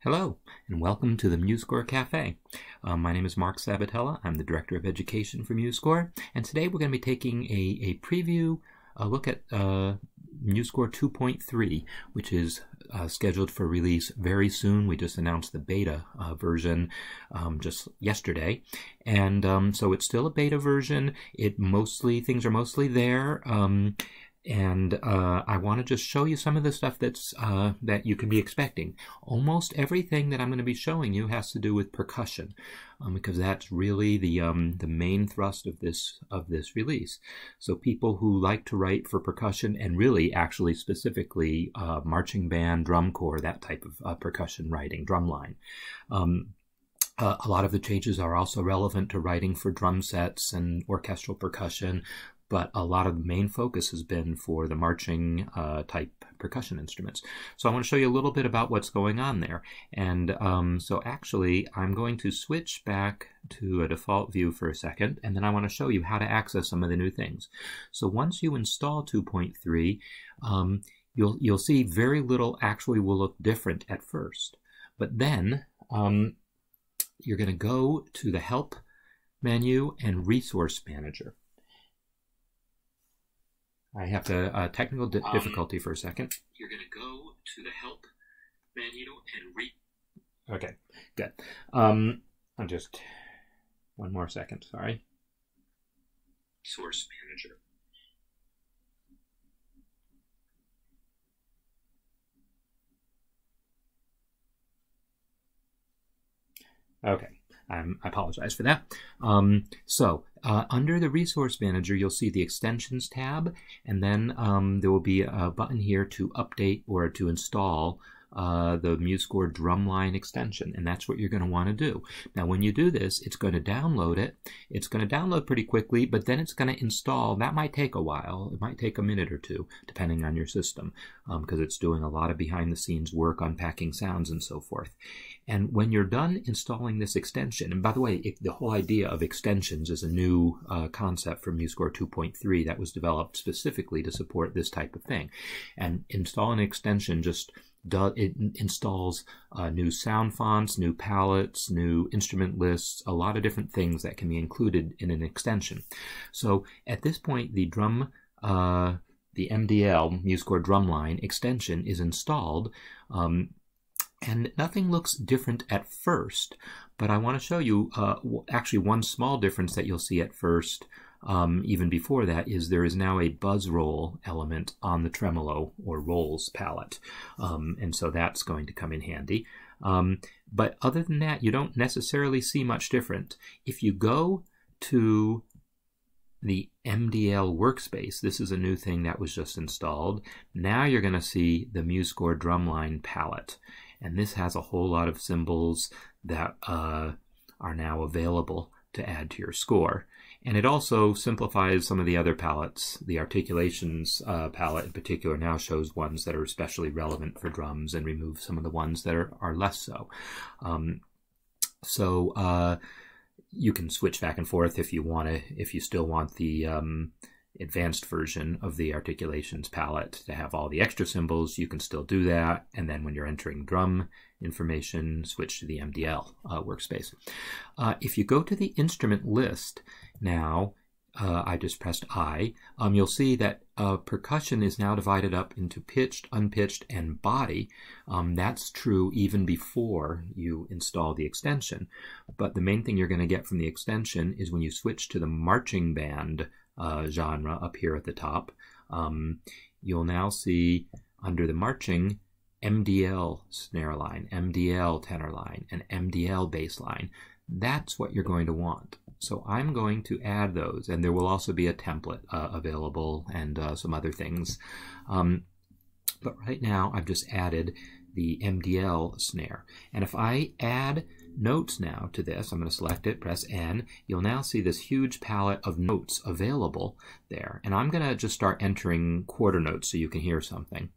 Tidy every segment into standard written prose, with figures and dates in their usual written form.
Hello, and welcome to the MuseScore Café. My name is Marc Sabatella. I'm the Director of Education for MuseScore, and today we're going to be taking a preview, a look at MuseScore 2.3, which is scheduled for release very soon. We just announced the beta version just yesterday, and so it's still a beta version. Things are mostly there. And I want to just show you some of the stuff that you can be expecting. Almost everything that I'm going to be showing you has to do with percussion, because that's really the main thrust of this release. So people who like to write for percussion, and really actually specifically marching band, drum corps, that type of percussion writing, drumline. A lot of the changes are also relevant to writing for drum sets and orchestral percussion, but a lot of the main focus has been for the marching type percussion instruments. So I want to show you a little bit about what's going on there. And so actually I'm going to switch back to a default view for a second, and then I want to show you how to access some of the new things. So once you install 2.3, you'll see very little actually will look different at first. But then you're going to go to the Help menu and Resource Manager. I have to technical difficulty for a second. You're going to go to the Help menu and Okay, good. I'll just one more second. Sorry. Resource Manager. Okay. I apologize for that. Under the Resource Manager, you'll see the Extensions tab, and then there will be a button here to update or to install the MuseScore Drumline extension, and that's what you're going to want to do. Now, when you do this, it's going to download it. It's going to download pretty quickly, but then it's going to install. That might take a while. It might take a minute or two, depending on your system, because it's doing a lot of behind-the-scenes work, unpacking sounds, and so forth. And when you're done installing this extension, and by the way, the whole idea of extensions is a new concept for MuseScore 2.3 that was developed specifically to support this type of thing. And install an extension it installs new sound fonts, new palettes, new instrument lists, a lot of different things that can be included in an extension. So at this point, the MDL MuseScore Drumline extension is installed, and nothing looks different at first, but I want to show you actually one small difference that you'll see at first. Even before that, is there is now a buzz roll element on the tremolo or rolls palette, and so that's going to come in handy. But other than that, you don't necessarily see much different. If you go to the Mdl Workspace, this is a new thing that was just installed. Now you're going to see the MuseScore Drumline palette, and this has a whole lot of symbols that are now available to add to your score. And it also simplifies some of the other palettes. The Articulations palette in particular now shows ones that are especially relevant for drums and removes some of the ones that are less so. You can switch back and forth if you still want the advanced version of the Articulations palette to have all the extra symbols. You can still do that, and then when you're entering drum information, switch to the Mdl Workspace. If you go to the instrument list now, I just pressed I, you'll see that percussion is now divided up into pitched, unpitched, and body. That's true even before you install the extension. But the main thing you're going to get from the extension is when you switch to the marching band genre up here at the top, you'll now see under the marching MDL snare line, MDL tenor line, and MDL bass line. That's what you're going to want. So I'm going to add those, and there will also be a template available and some other things. But right now I've just added the MDL snare. And if I add notes now to this, I'm going to select it, press N. You'll now see this huge palette of notes available there. And I'm going to just start entering quarter notes so you can hear something.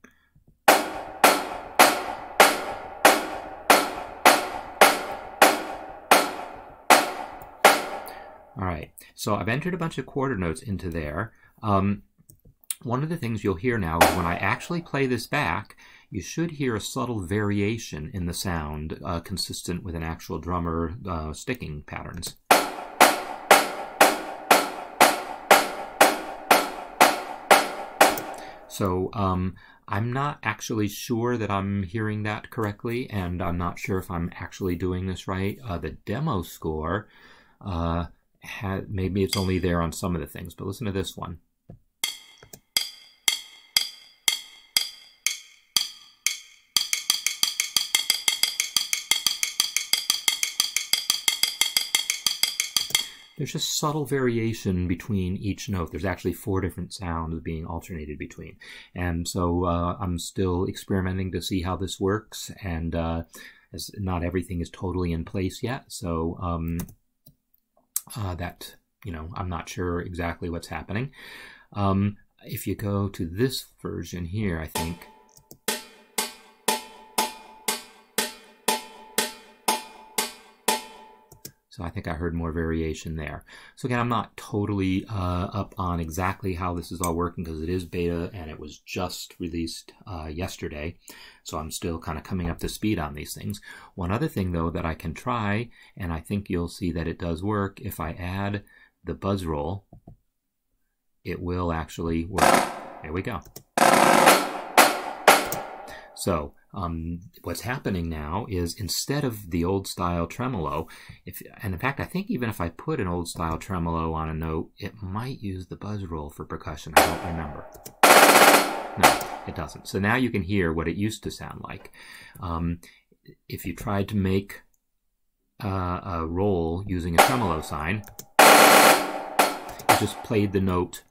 All right, so I've entered a bunch of quarter notes into there. One of the things you'll hear now is when I actually play this back, you should hear a subtle variation in the sound consistent with an actual drummer sticking patterns. So I'm not actually sure that I'm hearing that correctly, and I'm not sure if I'm actually doing this right. The demo score, maybe it's only there on some of the things, but listen to this one. There's just subtle variation between each note. There's actually 4 different sounds being alternated between. And so I'm still experimenting to see how this works, and as not everything is totally in place yet. So that, you know, I'm not sure exactly what's happening. If you go to this version here, I think, so I think I heard more variation there. So again, I'm not totally up on exactly how this is all working because it is beta and it was just released yesterday. So I'm still kind of coming up to speed on these things. One other thing though that I can try, and I think you'll see that it does work, if I add the buzz roll, it will actually work. There we go. So what's happening now is instead of the old style tremolo, and in fact I think even if I put an old style tremolo on a note, it might use the buzz roll for percussion. I don't remember. No, it doesn't. So now you can hear what it used to sound like. If you tried to make a roll using a tremolo sign, it just played the note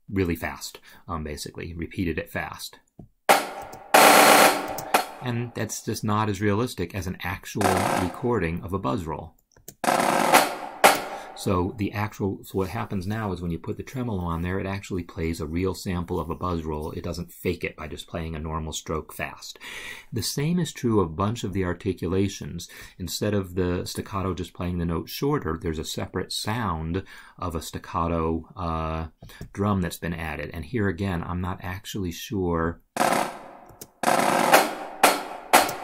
really fast, basically repeated it fast. And that's just not as realistic as an actual recording of a buzz roll. So what happens now is when you put the tremolo on there, it actually plays a real sample of a buzz roll. It doesn't fake it by just playing a normal stroke fast. The same is true of a bunch of the articulations. Instead of the staccato just playing the note shorter, there's a separate sound of a staccato drum that's been added. And here again, I'm not actually sure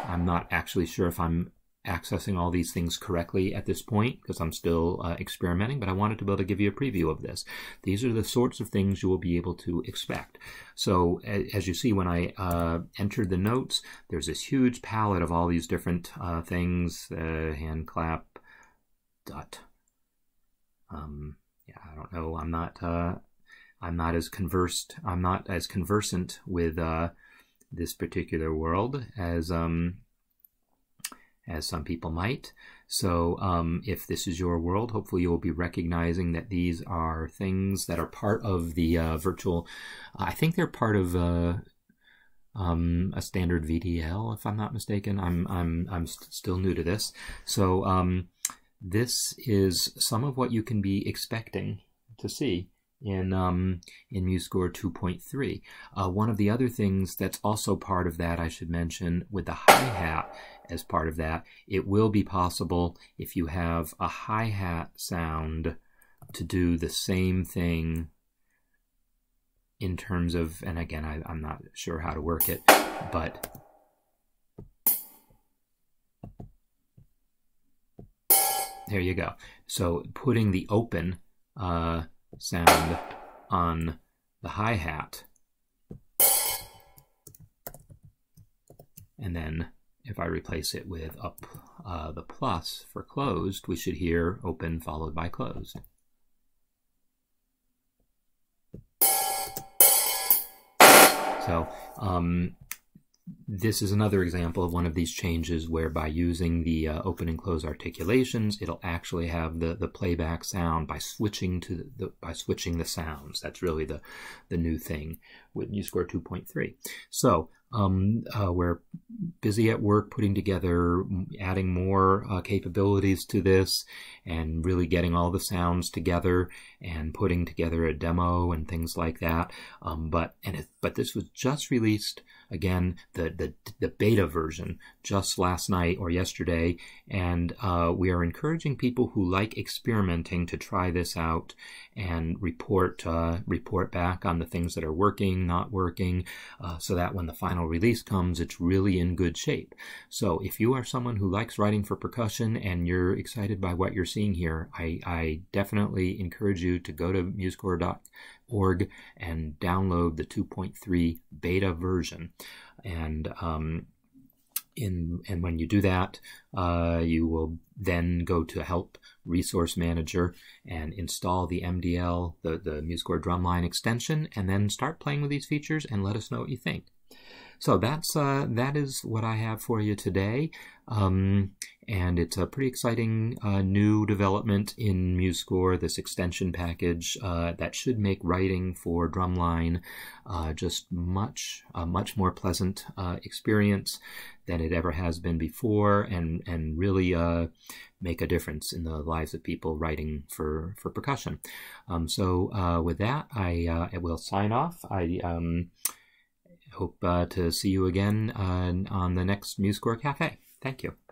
if I'm accessing all these things correctly at this point because I'm still experimenting, but I wanted to be able to give you a preview of this. These are the sorts of things you will be able to expect. So as you see, when I entered the notes, there's this huge palette of all these different things, hand clap, dot. Yeah, I don't know. I'm not as conversant with this particular world as some people might. So if this is your world, hopefully you will be recognizing that these are things that are part of the virtual. I think they're part of a standard VDL, if I'm not mistaken. I'm still new to this. So this is some of what you can be expecting to see in MuseScore 2.3. One of the other things that's also part of that, I should mention, with the hi-hat as part of that, it will be possible if you have a hi-hat sound to do the same thing in terms of, and again, I'm not sure how to work it, but there you go. So putting the open sound on the hi-hat, and then if I replace it with the plus for closed, we should hear open followed by closed. So this is another example of one of these changes where by using the open and close articulations, it'll actually have the playback sound by switching to the sounds. That's really the new thing with MuseScore 2.3. So we're busy at work putting together, adding more capabilities to this, and really getting all the sounds together and putting together a demo and things like that. But this was just released again, the beta version just last night or yesterday, and we are encouraging people who like experimenting to try this out and report back on the things that are working, not working, so that when the final release comes, it's really in good shape. So if you are someone who likes writing for percussion and you're excited by what you're seeing here, I definitely encourage you to go to MuseScore.org and download the 2.3 beta version. And when you do that, you will then go to Help Resource Manager and install the MDL, the MuseScore drumline extension, and then start playing with these features and let us know what you think. So that is what I have for you today, and it's a pretty exciting new development in MuseScore, this extension package that should make writing for drumline just a much more pleasant experience than it ever has been before, and really make a difference in the lives of people writing for percussion. So with that, I will sign off. I hope to see you again on the next MuseScore Café. Thank you.